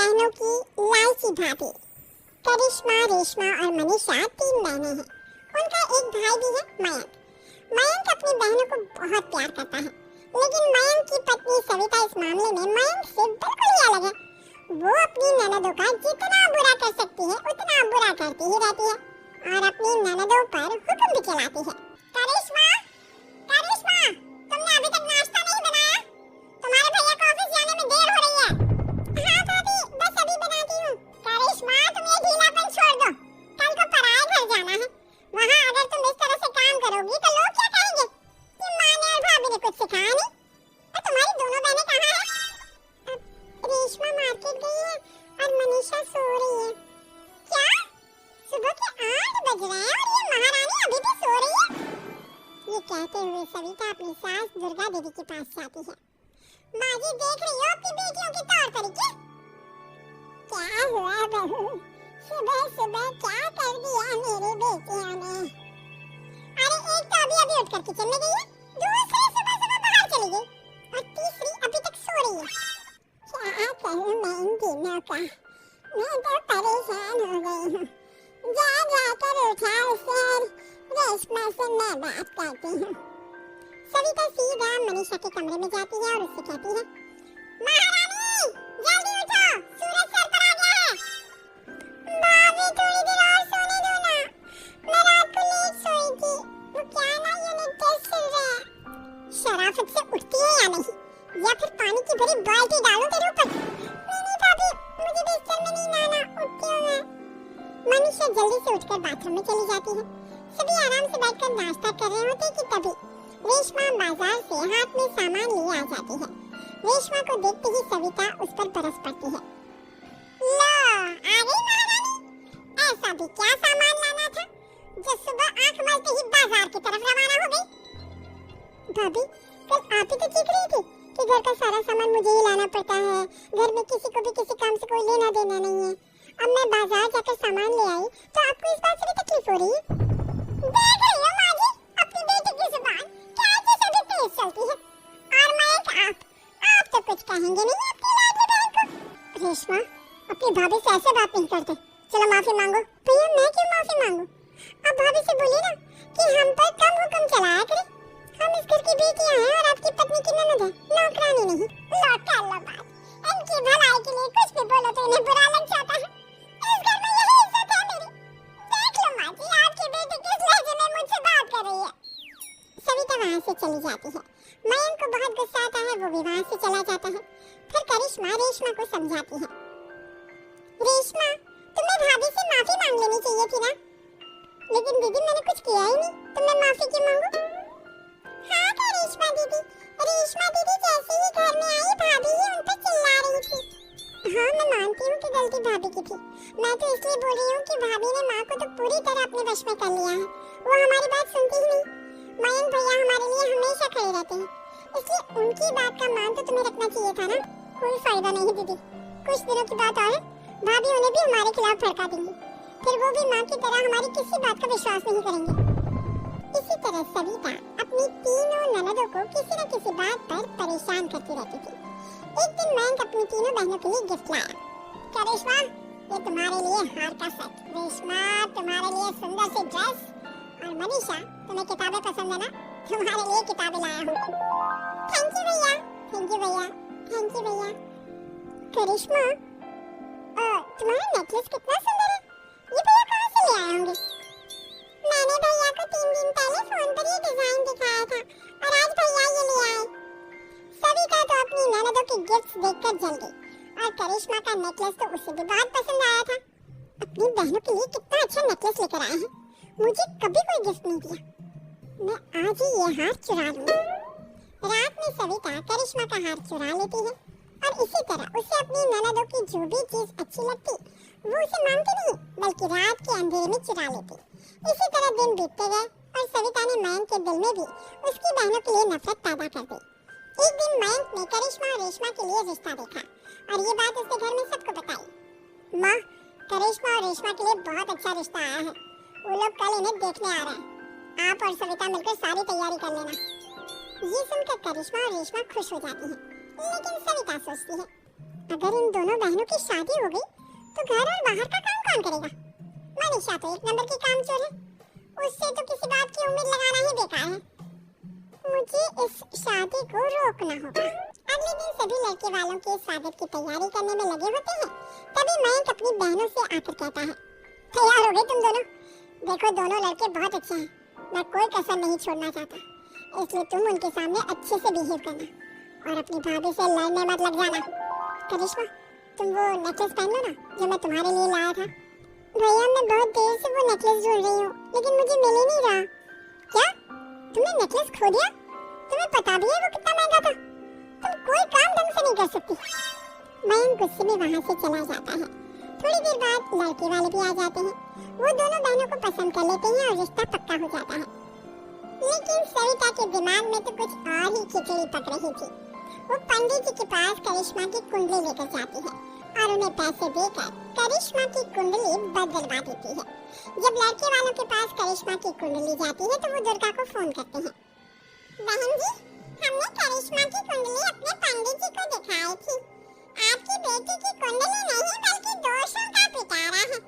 बहनों की लालची भाभी। करिश्मा, रेशमा और मनीषा 3 बहनें हैं। उनका एक भाई भी है, मयंक। मयंक अपनी बहनों को बहुत प्यार करता है, लेकिन मयंक की पत्नी सविता इस मामले में मयंक से बिल्कुल ही अलग है। वो अपनी ननदों का जितना बुरा कर सकती है उतना बुरा करती ही रहती है और अपनी ननदों पर हुक्म भी चलाती है। करिश्मा, करिश्मा, तुमने अभी तक नाश्ता नहीं बनाया? तुम्हारे भैया को ऑफिस जाने में देर हो रही है। हाँ भाभी, बस अभी बनाती हूँ। करिश्मा, तुम ये ढीलापन छोड़ दो। कल को पराये घर जाना है। वहाँ अगर तुम इस तरह से काम करोगी तो लोग क्या कहेंगे कि माँ ने और भाभी ने कुछ सिखाया नहीं। और तुम्हारी दोनों बहनें कहाँ हैं? रेशमा मार्केट गई है और मनीषा सो रही है। क्या? सुबह के 8 बज रहे हैं और ये महारानी अभी भी सो रही है? ये कहते हुए सविता अपनी सास दुर्गा देवी के पास जाती है। माँ जी, देख रही हो अपनी बेटियों के तौर तरीके? क्या हुआ बहू? सुबह सुबह क्या कर दिया मेरी बेटियों ने? अरे एक तो अभी उठकर किचन में गई है, दूसरी सुबह सुबह बाहर चली गई और तीसरी अभी तक सो रही है। क्या कहूँ मैं इन तीनों का? मैं तो परेशान हो गई हूँ। जाकर उठा उसे, रेशमा से मैं बात करती हूँ। सविता सीधा मनीषा के कमरे में जाती है और उससे कहती है, महारानी जल्दी उठो, सूरज सर पर आ गया है। भाभी थोड़ी देर और सोने दो ना, मैं रात को लेट सोई थी। वो क्या ना यूनिट टेस्ट चल रहा है। शराफत से उठती है या नहीं, या फिर पानी की भरी बाल्टी डालूं तेरे ऊपर? नहीं भाभी, मुझे बिस्तर में नहीं नहाना, उठती हूँ मैं। मनीषा जल्दी से उठकर बाथरूम में चली जाती है। सभी आराम से बैठकर नाश्ता कर रहे होते कि तभी रेशमा बाजार से हाथ में सामान लिए आ जाती है। रेशमा को देखते ही सविता उस पर बरस पड़ती है। लो, आ गई महारानी। ऐसा भी क्या सामान लाना था जो सुबह आंख मलते ही बाजार की तरफ रवाना हो गई? भाभी, कल आप ही तो चीख रही थी कि घर का सारा सामान मुझे ही लाना पड़ता है, घर में किसी को भी किसी काम से कोई लेना देना नहीं है। अब मैं बाजार जाकर सामान ले आई तो आपको इस बात से भी तकलीफ हो रही है? देख रही हो माँ जी, अपनी बेटी की जुबान क्या सभी तेज चलती है। और मैं आप तो कुछ कहेंगे नहीं अपनी लाडली बहन को। रेशमा, अपनी भाभी से ऐसे बात नहीं करते। चलो माफी मांगो। भैया, मैं क्यों माफी मांगू? अब भाभी से बोलिए ना कि हम पर कम हुक्म चलाया करें। हम इस घर की बेटियां हैं और आपकी पत्नी की ननद है, नौकरानी नहीं। लो कर लो बात। इनकी भलाई के लिए कुछ भी बोलो तो इन्हें बुरा लग जाता है। इस घर में यही इज्जत है मेरी। देख लो माँ जी, आपकी बेटी किस लहजे में मुझसे बात कर रही है। सविता वहाँ से चली जाती है। मयंक को बहुत गुस्सा आता है, वो भी वहाँ से चला जाता है। फिर करिश्मा रेशमा को समझाती है, रेशमा, तुम्हें भाभी से माफी मांग लेनी चाहिए थी ना। लेकिन दीदी, मैंने कुछ किया ही नहीं, तो मैं माफी क्यों मांगू? हाँ रेशमा दीदी, रेशमा दीदी जैसे ही घर में आई भाभी ही उन पर चिल्ला रही थी। हाँ, मैं मानती हूँ कि गलती भाभी की थी। मैं तो इसलिए बोल रही हूँ कि भाभी ने माँ को तो पूरी तरह अपने वश में कर लिया है। वो हमारी बात सुनती ही नहीं। मयंक भैया हमारे लिए हमेशा खड़े रहते हैं, इसलिए उनकी बात का मान तो तुम्हें रखना चाहिए था ना। कोई फायदा नहीं दीदी, कुछ दिनों की बात और है, भाभी उन्हें भी हमारे खिलाफ भड़का देंगी। फिर वो भी माँ की तरह हमारी किसी बात का विश्वास नहीं करेंगे। इसी तरह सविता अपनी तीनों ननदों को किसी न किसी बात पर परेशान करती रहती थी। एक दिन मयंक अपनी तीनों बहनों के लिए गिफ्ट लाया। क्या रेशमा, ये तुम्हारे लिए हार का सेट। रेशमा, तुम्हारे लिए सुंदर सी ड्रेस। और मनीषा, तुम्हें किताबें पसंद है ना, तुम्हारे लिए किताबें लाया हूँ। थैंक यू भैया, थैंक यू भैया, थैंक यू भैया। करिश्मा, तुम्हारा नेकलेस कितना सुंदर है। ये भैया कहाँ से ले आए होंगे? मैंने भैया को 3 दिन पहले फोन पर ये डिजाइन दिखाया था और आज भैया ये ले आए। सविता तो अपनी ननदों की गिफ्ट्स देखकर जल गई और करिश्मा का नेकलेस तो उसे भी बहुत पसंद आया था। अपनी बहनों के लिए कितना अच्छा नेकलेस लेकर आए हैं, मुझे कभी कोई गिफ्ट नहीं दिया। मैं आज ही ये हार चुरा लूंगी। रात में सविता करिश्मा का हार चुरा लेती है और इसी तरह उसे अपनी ननदों की जो भी चीज अच्छी लगती वो उसे मांगती नहीं, बल्कि रात के अंधेरे में चुरा लेती। इसी तरह दिन बीतते गए और सविता ने मयंक के दिल में भी उसकी बहनों के लिए नफरत पैदा कर दी। एक दिन मयंक ने करिश्मा और रेशमा के लिए रिश्ता देखा और ये बात उसके घर में सबको बताई। माँ, करिश्मा और रेशमा के लिए बहुत अच्छा रिश्ता आया है, वो लोग कल इन्हें देखने आ रहे हैं। आप और सविता मिलकर सारी तैयारी कर लेना। ये सुनकर करिश्मा और रेशमा खुश हो जाती हैं, लेकिन सविता सोचती है, अगर इन दोनों बहनों की शादी हो गई तो घर और बाहर का काम कौन करेगा? मनीषा तो एक नंबर की कामचोर है, उससे तो किसी बात की उम्मीद लगाना ही बेकार है। मुझे इस शादी को रोकना होगा। अगले दिन सभी लड़के वालों के स्वागत की तैयारी करने में लगे होते हैं। तभी मयंक अपनी बहनों से आकर कहता है, तैयार हो गए तुम दोनों? देखो दोनों लड़के बहुत अच्छे हैं, मैं कोई कसर नहीं छोड़ना चाहता, इसलिए तुम उनके सामने अच्छे से बिहेव करना और अपनी भाभी से लड़ने मत लग जाना। करिश्मा, तुम वो नेकलेस पहन लो ना जो मैं तुम्हारे लिए लाया था। भैया मैं बहुत देर से वो नेकलेस ढूंढ रही हूँ लेकिन मुझे मिल ही नहीं रहा। क्या तुमने नेकलेस खो दिया? तुम्हें पता भी है वो कितना महंगा था? तुम कोई काम ढंग से नहीं कर सकती। मयंक गुस्से में वहाँ से चला जाता है। थोड़ी देर बाद लड़के वाले भी आ जाते हैं। वो दोनों बहनों को पसंद कर लेते हैं और रिश्ता पक्का हो जाता है। लेकिन सविता के दिमाग में तो कुछ और ही खिचड़ी पक रही थी। वो पंडित जी के पास करिश्मा की कुंडली लेकर जाती है और उन्हें पैसे देकर करिश्मा की कुंडली बदलवा देती है। जब लड़के वालों के पास करिश्मा की कुंडली जाती है तो वो दुर्गा को फोन करते हैं। बहन जी, हमने करिश्मा की कुंडली अपने पंडित जी को दिखाई थी। आपकी बेटी की कुंडली नहीं बल्कि दोषों का पिटारा है।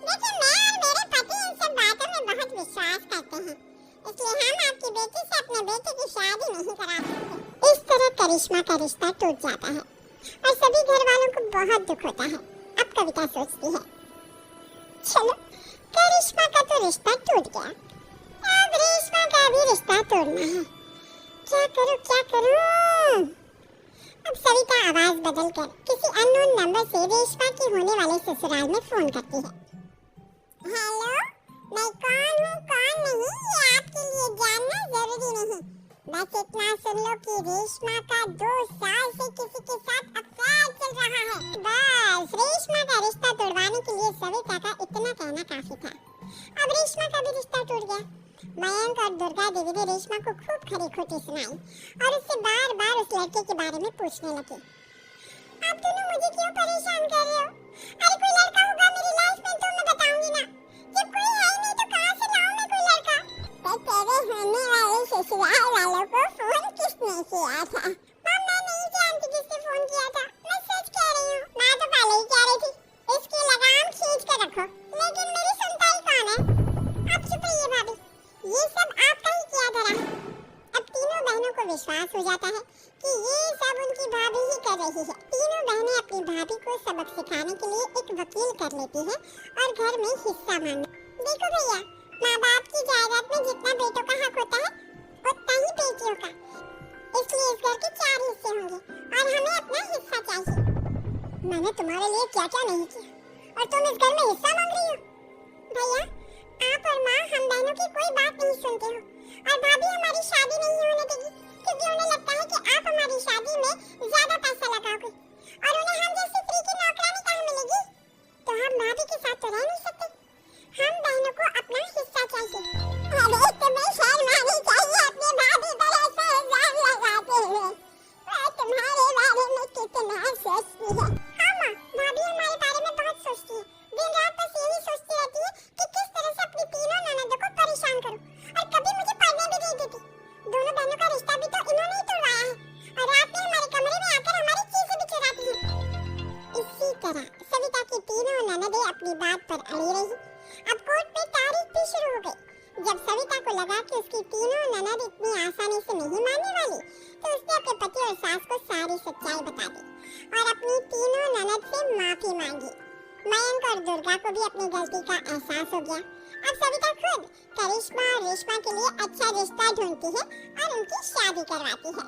देखिए मैं और मेरे पति इन सब बातों में बहुत विश्वास करते हैं, इसलिए हम आपकी बेटी से अपने बेटे की शादी नहीं करा सकते। इस तरह करिश्मा का रिश्ता टूट जाता है और सभी घर वालों को बहुत दुख होता है। अब कविता सोचती है, चलो करिश्मा का तो रिश्ता टूट गया, अब रेशमा का भी रिश्ता तोड़ना है। क्या करूं? अब सविता आवाज बदलकर किसी अननोन नंबर से रेशमा की होने वाले ससुराल में फोन करती है। हेलो, मैं कौन हूँ कौन नहीं ये आपके लिए जानना जरूरी नहीं, बस इतना सुन लो कि रेशमा का 2 साल से किसी के साथ अफेयर चल रहा है। बस रेशमा का रिश्ता तोड़वाने के लिए सविता का इतना कहना काफी था। अब रेशमा का भी रिश्ता टूट गया। मयंक और दुर्गा देवी ने रेशमा को खूब खरी खोटी सुनाई और उससे बार बार उस लड़के के बारे में पूछने लगे। आप दोनों मुझे क्यों परेशान कर रहे हो? अरे कोई लड़का होगा मेरी लाइफ में तो मैं बताऊंगी ना, जब कोई है ही नहीं तो कहां से लाऊं मैं कोई लड़का? तो तेरे होने वाले ससुराल वालों को फोन किसने किया था? मां मैं नहीं जानती किसने फोन किया था, मैं सच कह रही हूँ। मैं तो पहले ही कह रही थी इसकी लगाम खींच कर रखो, लेकिन मेरी सुनता ही कौन है? आप चुप रहिए भाभी, ये सब आपका ही किया धरा है। अब तीनों बहनों को विश्वास हो जाता है कि ये सब उनकी भाभी ही कर रही है। तीनों बहनें अपनी भाभी को सबक सिखाने के लिए एक वकील कर लेती है और घर में हिस्सा मांगने। देखो भैया, माँ बाप की जायदाद में जितना बेटों का हक होता है उतना ही बेटियों का, इसलिए इस घर के 4 हिस्से होंगे और हमें अपना हिस्सा चाहिए। मैंने तुम्हारे लिए क्या क्या नहीं किया और तुम इस घर में हिस्सा मांग रही हो? भैया आप और माँ हम बहनों की कोई बात नहीं सुनते हो और भाभी हमारी शादी नहीं होने देगी क्योंकि उन्हें लगता है कि आप हमारी शादी में ज्यादा पैसा लगाओगे और उन्हें हम जैसी फ्री की नौकरानी कहाँ मिलेगी। तो हम भाभी के साथ तो रह नहीं सकते, हम बहनों को अपना हिस्सा चाहिए। अरे तुम्हें शर्म आनी चाहिए अपनी भाभी पर ऐसा इल्जाम लगाते हुए। मैं तुम्हारे बारे में कितना सोचती है। हाँ माँ, भाभी हमारे बारे में बहुत सोचती है, दिन रात बस यही सोचती रहती है कि किस तरह से अपनी तीनों ननदों को परेशान करूं और कभी मुझे पढ़ने भी नहीं देती। दोनों बहनों का रिश्ता भी तो इन्होंने ही तोड़वाया है और रात में हमारे कमरे में आकर हमारी चीजें भी चुराती हैं। इसी तरह सविता की तीनों ननदें अपनी बात पर अड़ी रही। अब कोर्ट में तारीख भी शुरू हो गई। जब सविता को लगा कि उसकी तीनों ननद इतनी आसानी से नहीं मानने वाली तो उसने अपने पति और सास को सारी सच्चाई बता दी और अपनी तीनों ननद से माफी मांगी। मयंक और दुर्गा को भी अपनी गलती का एहसास हो गया। अब सविता खुद करिश्मा और रेशमा के लिए अच्छा रिश्ता ढूंढती है और उनकी शादी करवाती है।